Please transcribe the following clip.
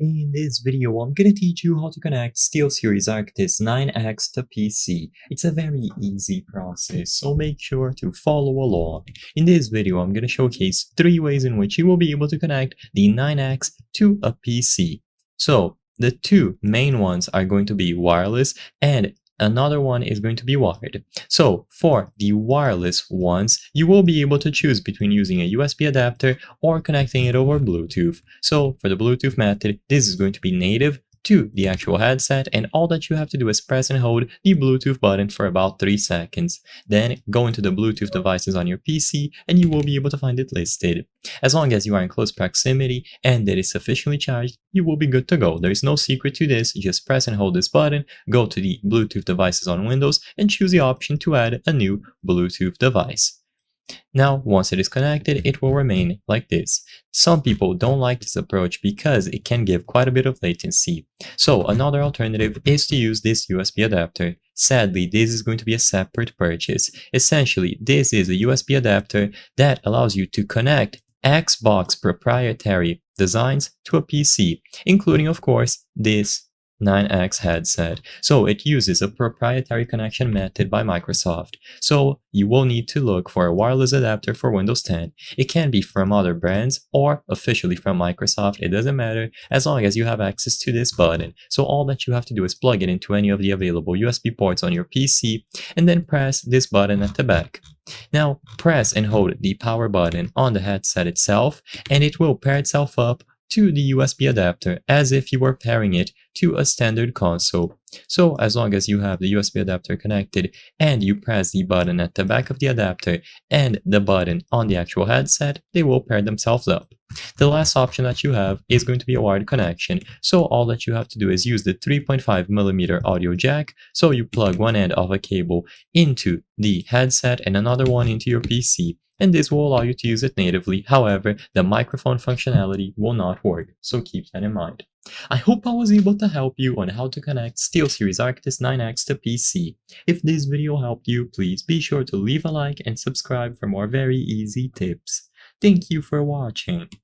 In this video, I'm gonna teach you how to connect SteelSeries Arctis 9X to PC. It's a very easy process, so make sure to follow along. In this video, I'm gonna showcase 3 ways in which you will be able to connect the 9X to a PC. So, the 2 main ones are going to be wireless and another one is going to be wired. So for the wireless ones, you will be able to choose between using a USB adapter or connecting it over Bluetooth. So for the Bluetooth method, this is going to be native to the actual headset, and all that you have to do is press and hold the Bluetooth button for about 3 seconds. Then go into the Bluetooth devices on your PC and you will be able to find it listed. As long as you are in close proximity and it is sufficiently charged, you will be good to go. There is no secret to this, just press and hold this button, go to the Bluetooth devices on Windows and choose the option to add a new Bluetooth device. Now, once it is connected, it will remain like this. Some people don't like this approach because it can give quite a bit of latency. So another alternative is to use this USB adapter. Sadly, this is going to be a separate purchase. Essentially, this is a USB adapter that allows you to connect Xbox proprietary designs to a PC, including, of course, this 9X headset. So it uses a proprietary connection method by Microsoft. So you will need to look for a wireless adapter for Windows 10. It can be from other brands or officially from Microsoft. It doesn't matter as long as you have access to this button. So all that you have to do is plug it into any of the available USB ports on your PC and then press this button at the back. Now press and hold the power button on the headset itself and it will pair itself up to the USB adapter as if you were pairing it to a standard console. So as long as you have the USB adapter connected and you press the button at the back of the adapter and the button on the actual headset, they will pair themselves up. The last option that you have is going to be a wired connection. So all that you have to do is use the 3.5mm audio jack. So you plug one end of a cable into the headset and another one into your PC. And this will allow you to use it natively. However, the microphone functionality will not work, so keep that in mind. I hope I was able to help you on how to connect SteelSeries Arctis 9X to PC. If this video helped you, please be sure to leave a like and subscribe for more very easy tips. Thank you for watching.